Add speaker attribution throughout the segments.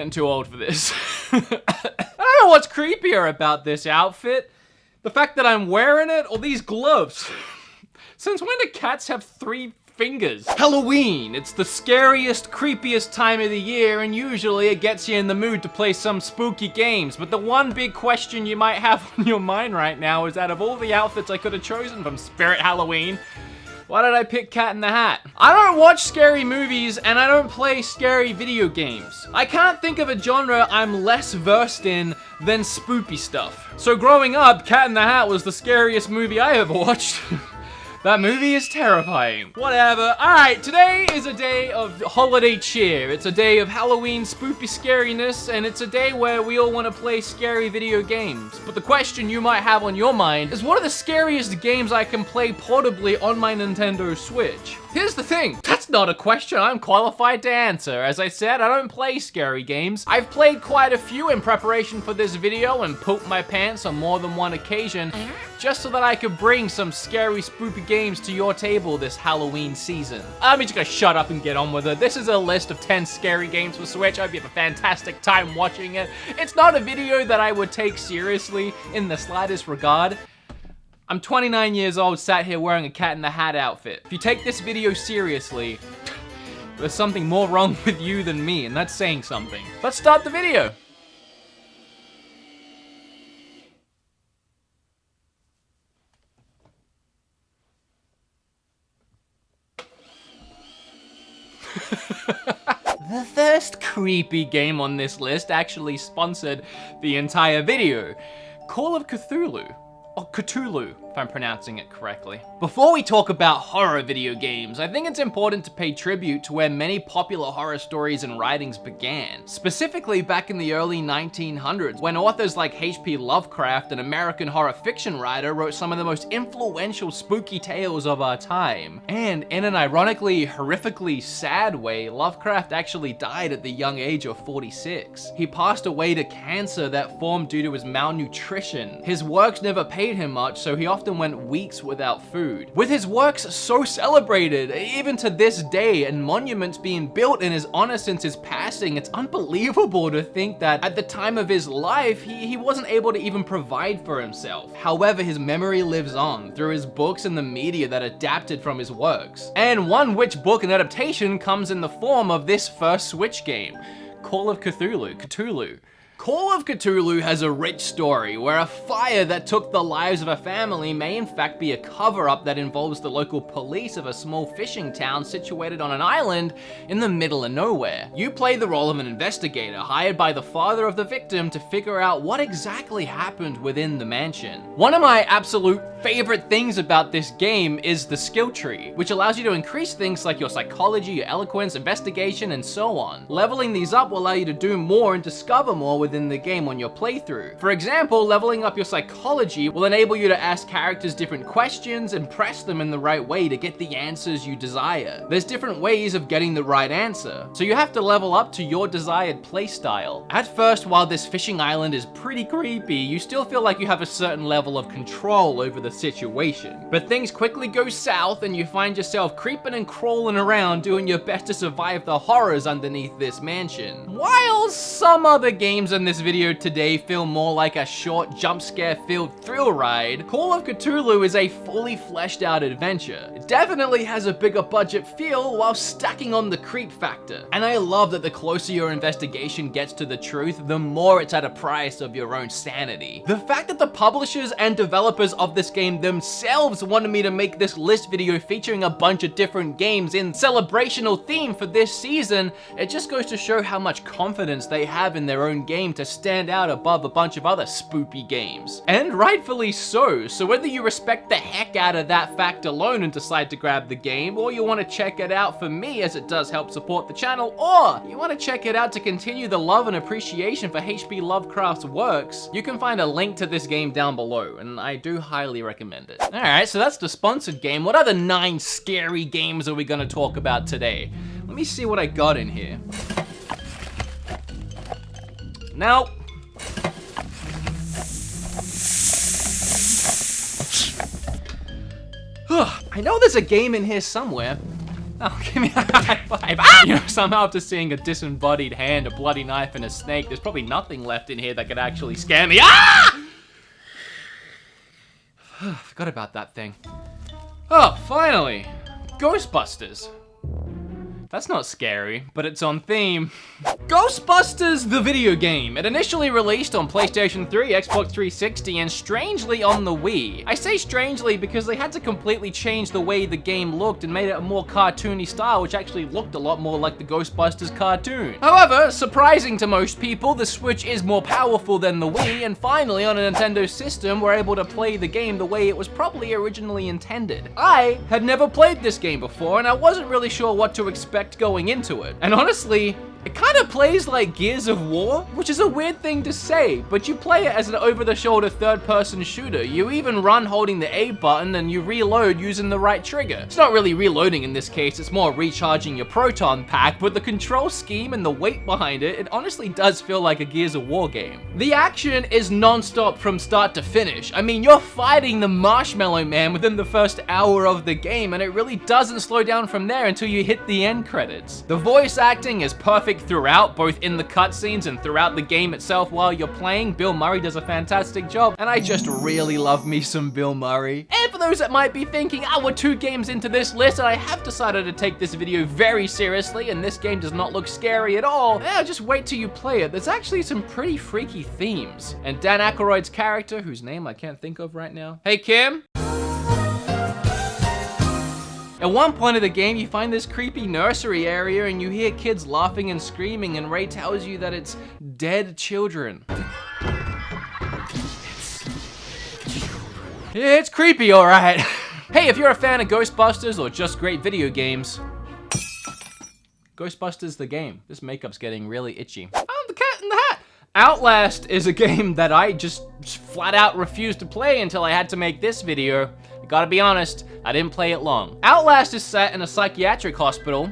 Speaker 1: Getting too old for this. I don't know what's creepier about this outfit. The fact that I'm wearing it or these gloves. Since when do cats have 3 fingers? Halloween, it's the scariest, creepiest time of the year, and usually it gets you in the mood to play some spooky games. But the one big question you might have on your mind right now is, out of all the outfits I could have chosen from Spirit Halloween, why did I pick Cat in the Hat? I don't watch scary movies and I don't play scary video games. I can't think of a genre I'm less versed in than spoopy stuff. So growing up, Cat in the Hat was the scariest movie I ever watched. That movie is terrifying. Whatever. Alright, today is a day of holiday cheer. It's a day of Halloween spoopy scariness, and it's a day where we all want to play scary video games. But the question you might have on your mind is, what are the scariest games I can play portably on my Nintendo Switch? Here's the thing, that's not a question I'm qualified to answer. As I said, I don't play scary games. I've played quite a few in preparation for this video and pooped my pants on more than one occasion, just so that I could bring some scary, spoopy games to your table this Halloween season. I'm just gonna shut up and get on with it. This is a list of 10 scary games for Switch. I hope you have a fantastic time watching it. It's not a video that I would take seriously in the slightest regard. I'm 29 years old, sat here wearing a Cat in the Hat outfit. If you take this video seriously, there's something more wrong with you than me, and that's saying something. Let's start the video. The first creepy game on this list actually sponsored the entire video. Call of Cthulhu. Or Cthulhu, if I'm pronouncing it correctly. Before we talk about horror video games, I think it's important to pay tribute to where many popular horror stories and writings began. Specifically back in the early 1900s, when authors like H.P. Lovecraft, an American horror fiction writer, wrote some of the most influential spooky tales of our time. And in an ironically, horrifically sad way, Lovecraft actually died at the young age of 46. He passed away to cancer that formed due to his malnutrition. His works never paid him much, so he often went weeks without food. With his works so celebrated, even to this day, and monuments being built in his honor since his passing, it's unbelievable to think that at the time of his life, he wasn't able to even provide for himself. However, his memory lives on through his books and the media that adapted from his works. And one which book and adaptation comes in the form of this first Switch game, Call of Cthulhu. Call of Cthulhu has a rich story where a fire that took the lives of a family may in fact be a cover-up that involves the local police of a small fishing town situated on an island in the middle of nowhere. You play the role of an investigator hired by the father of the victim to figure out what exactly happened within the mansion. One of my absolute favorite things about this game is the skill tree, which allows you to increase things like your psychology, your eloquence, investigation, and so on. Leveling these up will allow you to do more and discover more within the game on your playthrough. For example, leveling up your psychology will enable you to ask characters different questions and press them in the right way to get the answers you desire. There's different ways of getting the right answer, so you have to level up to your desired playstyle. At first, while this fishing island is pretty creepy, you still feel like you have a certain level of control over the situation. But things quickly go south and you find yourself creeping and crawling around doing your best to survive the horrors underneath this mansion. While some other games in this video today feel more like a short jump scare filled thrill ride, Call of Cthulhu is a fully fleshed out adventure. It definitely has a bigger budget feel while stacking on the creep factor. And I love that the closer your investigation gets to the truth, the more it's at a price of your own sanity. The fact that the publishers and developers of this game themselves wanted me to make this list video featuring a bunch of different games in celebrational theme for this season, it just goes to show how much confidence they have in their own game to stand out above a bunch of other spoopy games. And rightfully so. So whether you respect the heck out of that fact alone and decide to grab the game, or you want to check it out for me as it does help support the channel, or you want to check it out to continue the love and appreciation for H.P. Lovecraft's works, you can find a link to this game down below, and I do highly recommend it. Alright, so that's the sponsored game. What other 9 scary games are we gonna talk about today? Let me see what I got in here. Now, I know there's a game in here somewhere. Oh, give me a high five. Ah! You know, somehow after seeing a disembodied hand, a bloody knife, and a snake, there's probably nothing left in here that could actually scare me. Ah! Forgot about that thing. Oh, finally. Ghostbusters. That's not scary, but it's on theme. Ghostbusters, the video game. It initially released on PlayStation 3, Xbox 360, and strangely on the Wii. I say strangely because they had to completely change the way the game looked and made it a more cartoony style, which actually looked a lot more like the Ghostbusters cartoon. However, surprising to most people, the Switch is more powerful than the Wii, and finally on a Nintendo system, we're able to play the game the way it was probably originally intended. I had never played this game before, and I wasn't really sure what to expect going into it. And honestly, it kind of plays like Gears of War, which is a weird thing to say, but you play it as an over-the-shoulder third-person shooter. You even run holding the A button and you reload using the right trigger. It's not really reloading in this case, it's more recharging your proton pack, but the control scheme and the weight behind it, it honestly does feel like a Gears of War game. The action is non-stop from start to finish. I mean, you're fighting the Marshmallow Man within the first hour of the game, and it really doesn't slow down from there until you hit the end credits. The voice acting is perfect throughout, both in the cutscenes and throughout the game itself while you're playing. Bill Murray does a fantastic job, and I just really love me some Bill Murray. And for those that might be thinking, we're 2 games into this list, and I have decided to take this video very seriously, and this game does not look scary at all, just wait till you play it. There's actually some pretty freaky themes. And Dan Aykroyd's character, whose name I can't think of right now. Hey, Kim? At one point of the game, you find this creepy nursery area and you hear kids laughing and screaming, and Ray tells you that it's dead children. It's creepy, alright. Hey, if you're a fan of Ghostbusters or just great video games, Ghostbusters the game. This makeup's getting really itchy. Oh, the Cat in the Hat! Outlast is a game that I just flat out refused to play until I had to make this video. Gotta be honest, I didn't play it long. Outlast is set in a psychiatric hospital.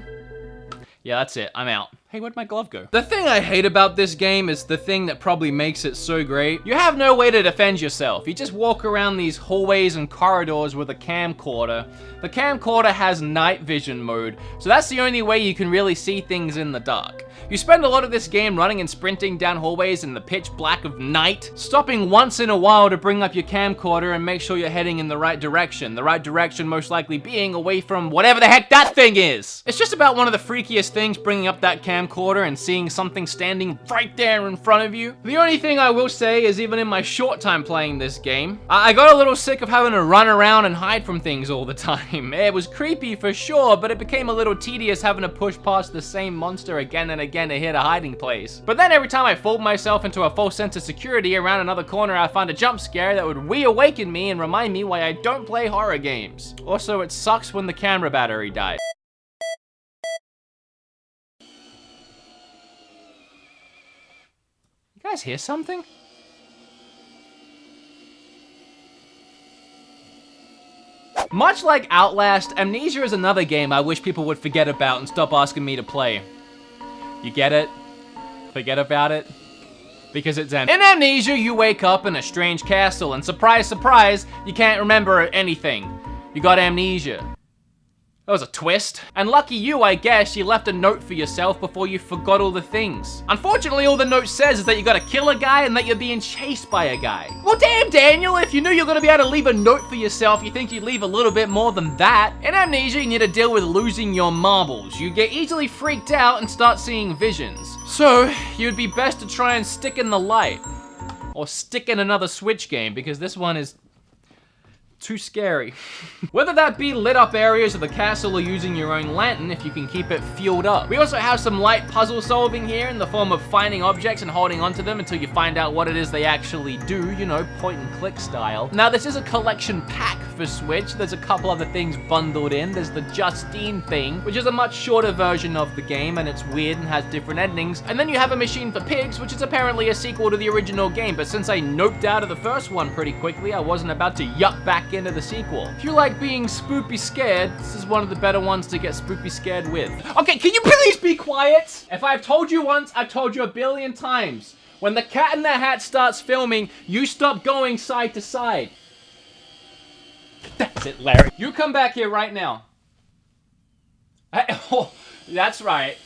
Speaker 1: Yeah, that's it, I'm out. Hey, where'd my glove go? The thing I hate about this game is the thing that probably makes it so great. You have no way to defend yourself. You just walk around these hallways and corridors with a camcorder. The camcorder has night vision mode, so that's the only way you can really see things in the dark. You spend a lot of this game running and sprinting down hallways in the pitch black of night, stopping once in a while to bring up your camcorder and make sure you're heading in the right direction. The right direction most likely being away from whatever the heck that thing is. It's just about one of the freakiest things, bringing up that camcorder and seeing something standing right there in front of you. The only thing I will say is, even in my short time playing this game, I got a little sick of having to run around and hide from things all the time. It was creepy for sure, but it became a little tedious having to push past the same monster again and again to hit a hiding place. But then every time I fooled myself into a false sense of security around another corner, I found a jump scare that would reawaken me and remind me why I don't play horror games. Also, it sucks when the camera battery dies. You guys hear something? Much like Outlast, Amnesia is another game I wish people would forget about and stop asking me to play. You get it? Forget about it? Because it's empty. In Amnesia, you wake up in a strange castle and surprise, surprise, you can't remember anything. You got amnesia. That was a twist. And lucky you, I guess, you left a note for yourself before you forgot all the things. Unfortunately, all the note says is that you gotta kill a guy and that you're being chased by a guy. Well, damn, Daniel, if you knew you're gonna be able to leave a note for yourself, you think you'd leave a little bit more than that. In Amnesia, you need to deal with losing your marbles. You get easily freaked out and start seeing visions. So, you'd be best to try and stick in the light. Or stick in another Switch game, because this one is too scary. Whether that be lit up areas of the castle or using your own lantern if you can keep it fueled up. We also have some light puzzle solving here in the form of finding objects and holding onto them until you find out what it is they actually do, you know, point and click style. Now this is a collection pack for Switch. There's a couple other things bundled in. There's the Justine thing, which is a much shorter version of the game, and it's weird and has different endings. And then you have A Machine for Pigs, which is apparently a sequel to the original game, but since I noped out of the first one pretty quickly, I wasn't about to yuck back into the sequel. If you like being spoopy scared, this is one of the better ones to get spoopy scared with. Okay, can you please be quiet? If I've told you once, I've told you a billion times. When the Cat in the Hat starts filming, you stop going side to side. That's it, Larry. You come back here right now. Oh, that's right.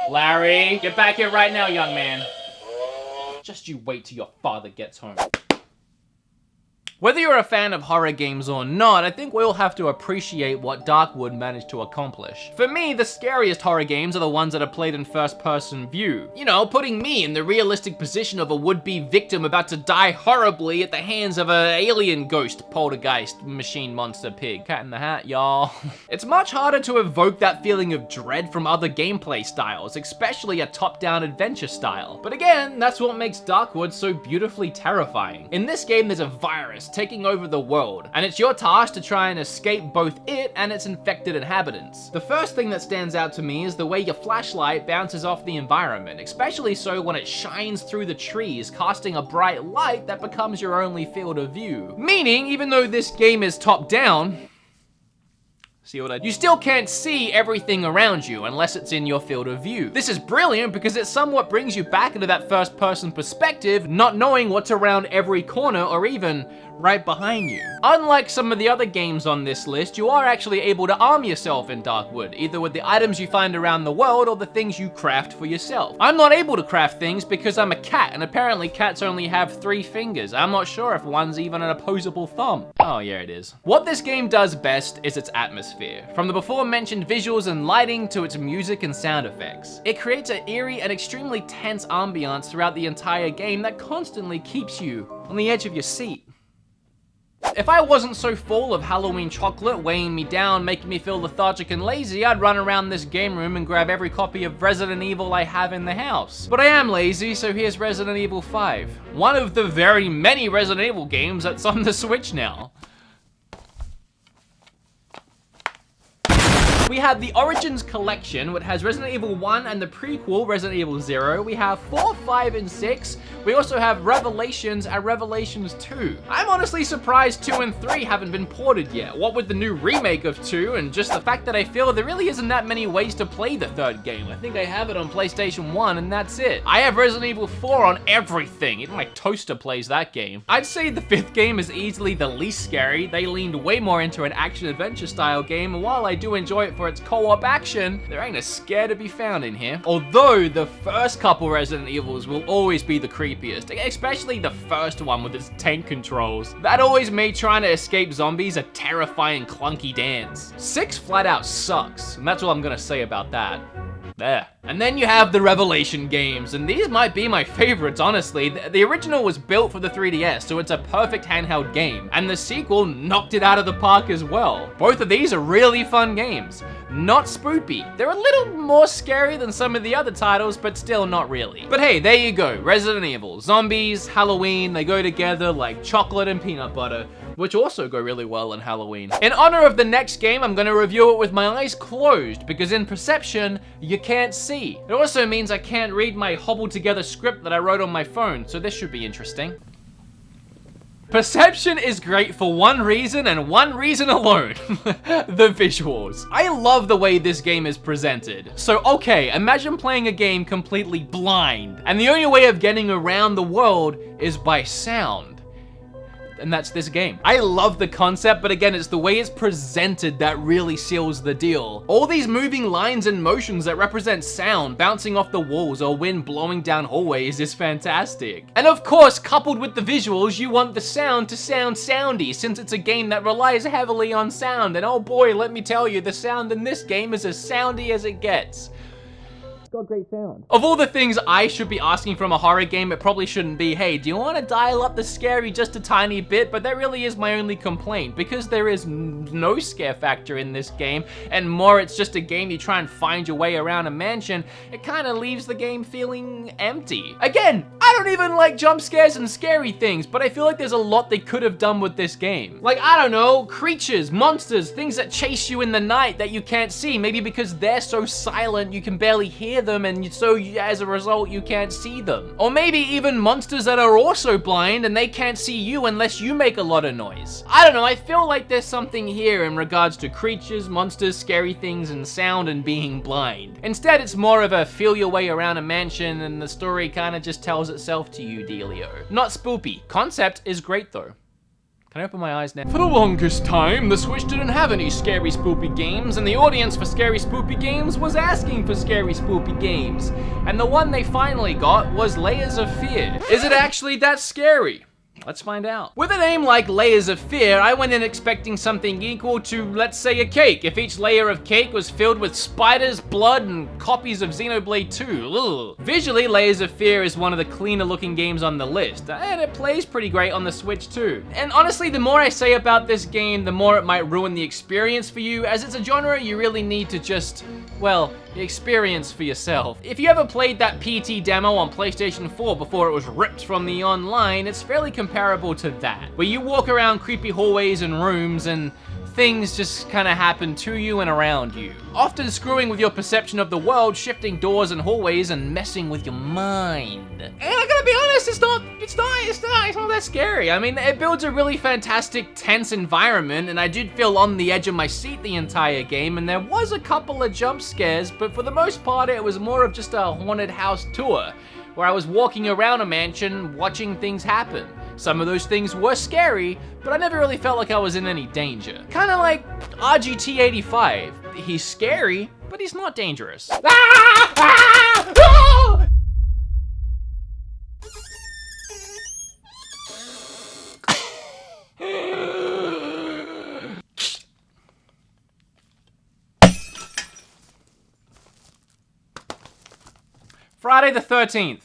Speaker 1: Larry, get back here right now, young man. Just you wait till your father gets home. Whether you're a fan of horror games or not, I think we all have to appreciate what Darkwood managed to accomplish. For me, the scariest horror games are the ones that are played in first-person view. You know, putting me in the realistic position of a would-be victim about to die horribly at the hands of an alien ghost, poltergeist, machine monster pig. Cat in the Hat, y'all. It's much harder to evoke that feeling of dread from other gameplay styles, especially a top-down adventure style. But again, that's what makes Darkwood so beautifully terrifying. In this game, there's a virus taking over the world, and it's your task to try and escape both it and its infected inhabitants. The first thing that stands out to me is the way your flashlight bounces off the environment, especially so when it shines through the trees, casting a bright light that becomes your only field of view. Meaning, even though this game is top-down, you still can't see everything around you unless it's in your field of view. This is brilliant because it somewhat brings you back into that first-person perspective, not knowing what's around every corner or even right behind you. Unlike some of the other games on this list, you are actually able to arm yourself in Darkwood, either with the items you find around the world or the things you craft for yourself. I'm not able to craft things because I'm a cat, and apparently cats only have 3 fingers. I'm not sure if one's even an opposable thumb. Oh yeah, it is. What this game does best is its atmosphere. From the before mentioned visuals and lighting to its music and sound effects. It creates an eerie and extremely tense ambiance throughout the entire game that constantly keeps you on the edge of your seat. If I wasn't so full of Halloween chocolate weighing me down, making me feel lethargic and lazy, I'd run around this game room and grab every copy of Resident Evil I have in the house. But I am lazy, so here's Resident Evil 5. One of the very many Resident Evil games that's on the Switch now. We have the Origins Collection, which has Resident Evil 1 and the prequel, Resident Evil 0. We have 4, 5, and 6. We also have Revelations and Revelations 2. I'm honestly surprised 2 and 3 haven't been ported yet. What with the new remake of 2 and just the fact that I feel there really isn't that many ways to play the third game. I think I have it on PlayStation 1 and that's it. I have Resident Evil 4 on everything. Even my toaster plays that game. I'd say the 5th game is easily the least scary. They leaned way more into an action-adventure style game, and while I do enjoy it for its co-op action, there ain't a scare to be found in here. Although the first couple Resident Evils will always be the creepiest, especially the first one with its tank controls. That always made trying to escape zombies a terrifying clunky dance. 6 flat out sucks, and that's all I'm gonna say about that. There. And then you have the Revelation games, and these might be my favorites, honestly. The original was built for the 3DS, so it's a perfect handheld game, and the sequel knocked it out of the park as well. Both of these are really fun games. Not spoopy. They're a little more scary than some of the other titles, but still not really. But hey, there you go. Resident Evil. Zombies, Halloween, they go together like chocolate and peanut butter, which also go really well in Halloween. In honor of the next game, I'm gonna review it with my eyes closed, because in Perception, you can't see. It also means I can't read my hobbled together script that I wrote on my phone, so this should be interesting. Perception is great for one reason and one reason alone. The visuals. I love the way this game is presented. So okay, imagine playing a game completely blind, and the only way of getting around the world is by sound. And that's this game. I love the concept, but again, it's the way it's presented that really seals the deal. All these moving lines and motions that represent sound bouncing off the walls or wind blowing down hallways is fantastic. And of course, coupled with the visuals, you want the sound to sound soundy, since it's a game that relies heavily on sound. And oh boy, let me tell you, the sound in this game is as soundy as it gets. Got great sound. Of all the things I should be asking from a horror game, it probably shouldn't be, hey, do you want to dial up the scary just a tiny bit? But that really is my only complaint, because there is no scare factor in this game, and more it's just a game you try and find your way around a mansion. It kind of leaves the game feeling empty. Again, I don't even like jump scares and scary things, but I feel like there's a lot they could have done with this game. Like, I don't know, creatures, monsters, things that chase you in the night that you can't see, maybe because they're so silent you can barely hear them, and so as a result you can't see them. Or maybe even monsters that are also blind and they can't see you unless you make a lot of noise. I don't know, I feel like there's something here in regards to creatures, monsters, scary things, and sound and being blind. Instead, it's more of a feel your way around a mansion and the story kind of just tells itself to you, dealio. Not spoopy. Concept is great though. Can I open my eyes now? For the longest time, the Switch didn't have any scary spoopy games, and the audience for scary spoopy games was asking for scary spoopy games. And the one they finally got was Layers of Fear. Is it actually that scary? Let's find out. With a name like Layers of Fear, I went in expecting something equal to, let's say, a cake. If each layer of cake was filled with spiders, blood, and copies of Xenoblade 2. Ugh. Visually, Layers of Fear is one of the cleaner looking games on the list, and it plays pretty great on the Switch too. And honestly, the more I say about this game, the more it might ruin the experience for you, as it's a genre you really need to just, well, experience for yourself. If you ever played that PT demo on PlayStation 4 before it was ripped from the online, it's fairly comparable to that, where you walk around creepy hallways and rooms and things just kind of happen to you and around you, often screwing with your perception of the world, shifting doors and hallways and messing with your mind. And I gotta be honest, it's not that scary. I mean, it builds a really fantastic, tense environment, and I did feel on the edge of my seat the entire game, and there was a couple of jump scares, but for the most part, it was more of just a haunted house tour, where I was walking around a mansion, watching things happen. Some of those things were scary, but I never really felt like I was in any danger. Kinda like RGT85. He's scary, but he's not dangerous. Friday the 13th.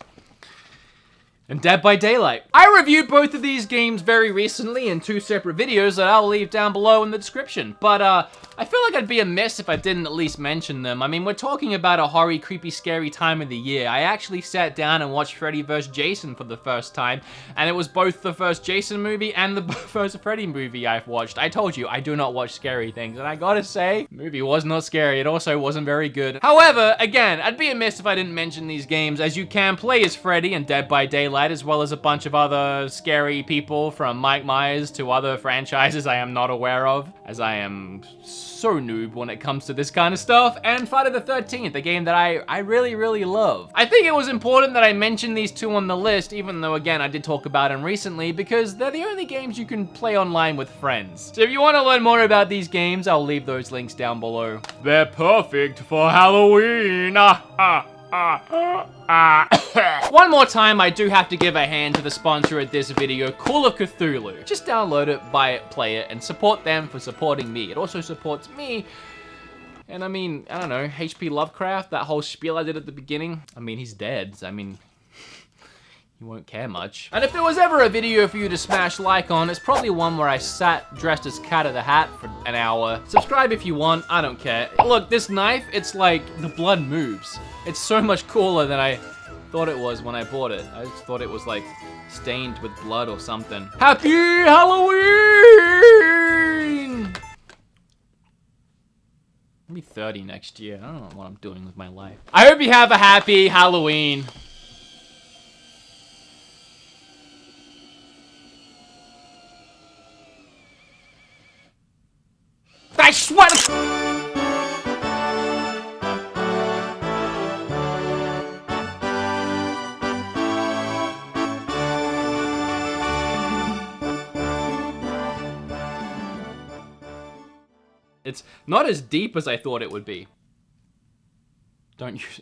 Speaker 1: And Dead by Daylight. I reviewed both of these games very recently in 2 separate videos that I'll leave down below in the description, but I feel like I'd be amiss if I didn't at least mention them. I mean, we're talking about a horror, creepy, scary time of the year. I actually sat down and watched Freddy vs. Jason for the first time, and it was both the first Jason movie and the first Freddy movie I've watched. I told you, I do not watch scary things, and I gotta say, the movie was not scary. It also wasn't very good. However, again, I'd be amiss if I didn't mention these games, as you can play as Freddy in Dead by Daylight, as well as a bunch of other scary people, from Mike Myers to other franchises I am not aware of, as I am so noob when it comes to this kind of stuff, and Friday the 13th, a game that I really, really love. I think it was important that I mention these 2 on the list, even though, again, I did talk about them recently, because they're the only games you can play online with friends. So if you want to learn more about these games, I'll leave those links down below. They're perfect for Halloween! One more time, I do have to give a hand to the sponsor of this video, Call of Cthulhu. Just download it, buy it, play it, and support them for supporting me. It also supports me. And I mean, I don't know, H.P. Lovecraft, that whole spiel I did at the beginning. I mean, he's dead. I mean, you won't care much. And if there was ever a video for you to smash like on, it's probably one where I sat dressed as Cat of the Hat for an hour. Subscribe if you want, I don't care. Look, this knife, it's like the blood moves. It's so much cooler than I thought it was when I bought it. I just thought it was like stained with blood or something. Happy Halloween! I'll be 30 next year. I don't know what I'm doing with my life. I hope you have a happy Halloween. I swear to It's not as deep as I thought it would be. Don't use